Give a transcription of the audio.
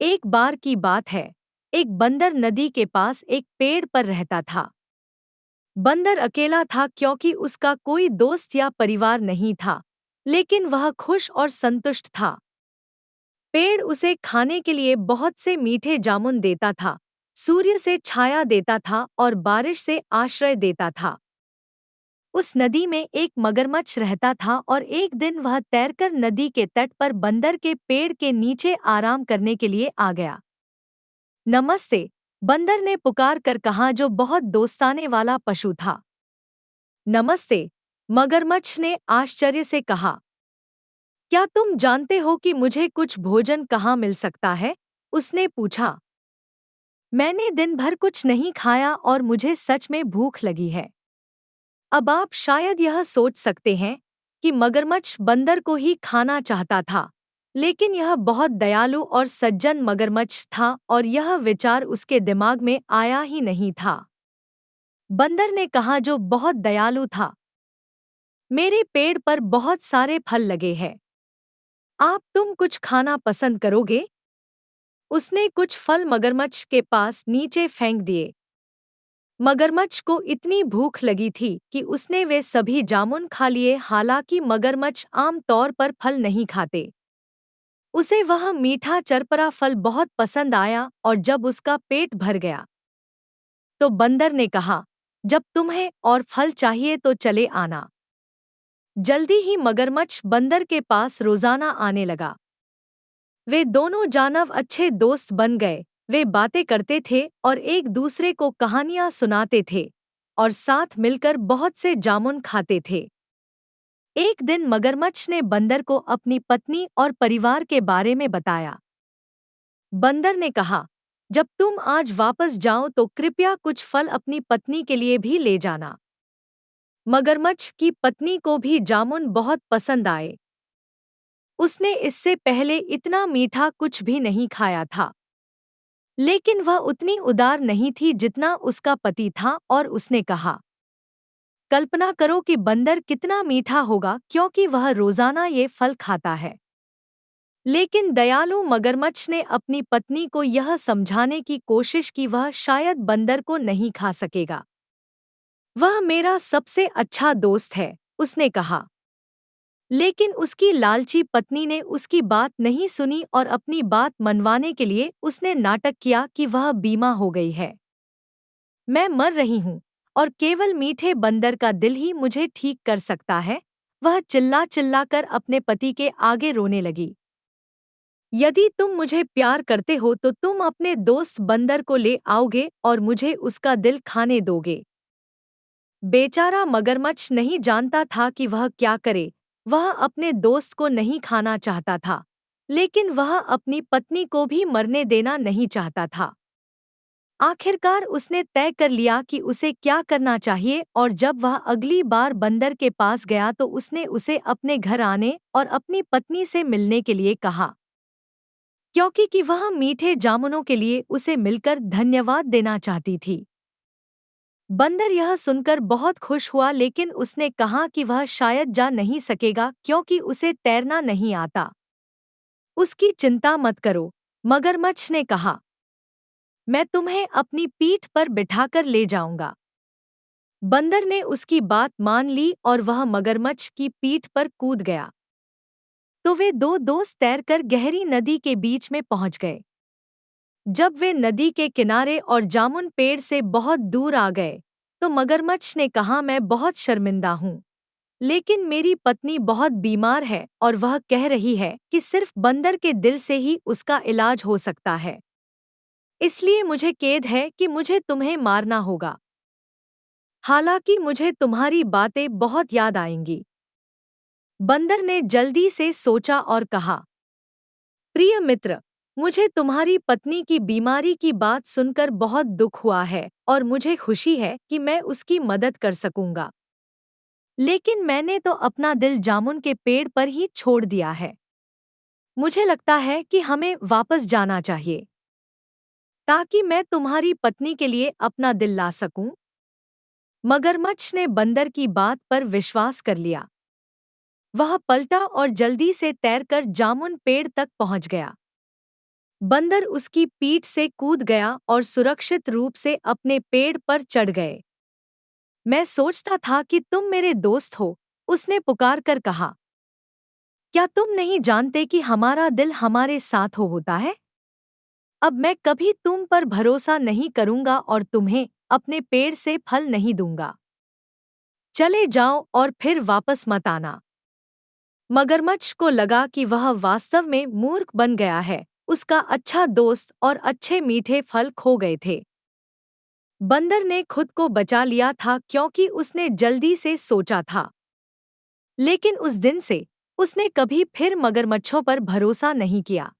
एक बार की बात है। एक बंदर नदी के पास एक पेड़ पर रहता था। बंदर अकेला था क्योंकि उसका कोई दोस्त या परिवार नहीं था, लेकिन वह खुश और संतुष्ट था। पेड़ उसे खाने के लिए बहुत से मीठे जामुन देता था, सूर्य से छाया देता था और बारिश से आश्रय देता था। उस नदी में एक मगरमच्छ रहता था और एक दिन वह तैरकर नदी के तट पर बंदर के पेड़ के नीचे आराम करने के लिए आ गया। नमस्ते, बंदर ने पुकार कर कहा, जो बहुत दोस्ताने वाला पशु था। नमस्ते, मगरमच्छ ने आश्चर्य से कहा। क्या तुम जानते हो कि मुझे कुछ भोजन कहाँ मिल सकता है? उसने पूछा। मैंने दिन भर कुछ नहीं खाया और मुझे सच में भूख लगी है। अब आप शायद यह सोच सकते हैं कि मगरमच्छ बंदर को ही खाना चाहता था, लेकिन यह बहुत दयालु और सज्जन मगरमच्छ था और यह विचार उसके दिमाग में आया ही नहीं था। बंदर ने कहा, जो बहुत दयालु था, मेरे पेड़ पर बहुत सारे फल लगे हैं। आप तुम कुछ खाना पसंद करोगे? उसने कुछ फल मगरमच्छ के पास नीचे फेंक दिए। मगरमच्छ को इतनी भूख लगी थी कि उसने वे सभी जामुन खा लिए। हालांकि मगरमच्छ आम तौर पर फल नहीं खाते, उसे वह मीठा चरपरा फल बहुत पसंद आया और जब उसका पेट भर गया तो बंदर ने कहा, जब तुम्हें और फल चाहिए तो चले आना। जल्दी ही मगरमच्छ बंदर के पास रोजाना आने लगा। वे दोनों जानवर अच्छे दोस्त बन गए। वे बातें करते थे और एक दूसरे को कहानियां सुनाते थे और साथ मिलकर बहुत से जामुन खाते थे। एक दिन मगरमच्छ ने बंदर को अपनी पत्नी और परिवार के बारे में बताया। बंदर ने कहा, जब तुम आज वापस जाओ तो कृपया कुछ फल अपनी पत्नी के लिए भी ले जाना। मगरमच्छ की पत्नी को भी जामुन बहुत पसंद आए। उसने इससे पहले इतना मीठा कुछ भी नहीं खाया था, लेकिन वह उतनी उदार नहीं थी जितना उसका पति था और उसने कहा, कल्पना करो कि बंदर कितना मीठा होगा क्योंकि वह रोजाना ये फल खाता है। लेकिन दयालु मगरमच्छ ने अपनी पत्नी को यह समझाने की कोशिश की वह शायद बंदर को नहीं खा सकेगा। वह मेरा सबसे अच्छा दोस्त है, उसने कहा। लेकिन उसकी लालची पत्नी ने उसकी बात नहीं सुनी और अपनी बात मनवाने के लिए उसने नाटक किया कि वह बीमार हो गई है। मैं मर रही हूँ और केवल मीठे बंदर का दिल ही मुझे ठीक कर सकता है। वह चिल्ला चिल्ला कर अपने पति के आगे रोने लगी। यदि तुम मुझे प्यार करते हो तो तुम अपने दोस्त बंदर को ले आओगे और मुझे उसका दिल खाने दोगे। बेचारा मगरमच्छ नहीं जानता था कि वह क्या करे। वह अपने दोस्त को नहीं खाना चाहता था, लेकिन वह अपनी पत्नी को भी मरने देना नहीं चाहता था। आखिरकार उसने तय कर लिया कि उसे क्या करना चाहिए और जब वह अगली बार बंदर के पास गया तो उसने उसे अपने घर आने और अपनी पत्नी से मिलने के लिए कहा, क्योंकि कि वह मीठे जामुनों के लिए उसे मिलकर धन्यवाद देना चाहती थी। बंदर यह सुनकर बहुत खुश हुआ, लेकिन उसने कहा कि वह शायद जा नहीं सकेगा क्योंकि उसे तैरना नहीं आता। उसकी चिंता मत करो, मगरमच्छ ने कहा। मैं तुम्हें अपनी पीठ पर बिठाकर ले जाऊंगा। बंदर ने उसकी बात मान ली और वह मगरमच्छ की पीठ पर कूद गया। तो वे दो दोस्त तैरकर गहरी नदी के बीच में पहुंच गए। जब वे नदी के किनारे और जामुन पेड़ से बहुत दूर आ गए तो मगरमच्छ ने कहा, मैं बहुत शर्मिंदा हूँ, लेकिन मेरी पत्नी बहुत बीमार है और वह कह रही है कि सिर्फ बंदर के दिल से ही उसका इलाज हो सकता है। इसलिए मुझे खेद है कि मुझे तुम्हें मारना होगा। हालांकि मुझे तुम्हारी बातें बहुत याद आएंगी। बंदर ने जल्दी से सोचा और कहा, प्रिय मित्र, मुझे तुम्हारी पत्नी की बीमारी की बात सुनकर बहुत दुख हुआ है और मुझे खुशी है कि मैं उसकी मदद कर सकूंगा। लेकिन मैंने तो अपना दिल जामुन के पेड़ पर ही छोड़ दिया है। मुझे लगता है कि हमें वापस जाना चाहिए ताकि मैं तुम्हारी पत्नी के लिए अपना दिल ला सकूं। मगरमच्छ ने बंदर की बात पर विश्वास कर लिया। वह पलटा और जल्दी से तैरकर जामुन पेड़ तक पहुंच गया। बंदर उसकी पीठ से कूद गया और सुरक्षित रूप से अपने पेड़ पर चढ़ गए। मैं सोचता था कि तुम मेरे दोस्त हो, उसने पुकार कर कहा। क्या तुम नहीं जानते कि हमारा दिल हमारे साथ होता है? अब मैं कभी तुम पर भरोसा नहीं करूंगा और तुम्हें अपने पेड़ से फल नहीं दूंगा। चले जाओ और फिर वापस मत आना। मगरमच्छ को लगा कि वह वास्तव में मूर्ख बन गया है, उसका अच्छा दोस्त और अच्छे मीठे फल खो गए थे। बंदर ने खुद को बचा लिया था क्योंकि उसने जल्दी से सोचा था। लेकिन उस दिन से उसने कभी फिर मगरमच्छों पर भरोसा नहीं किया।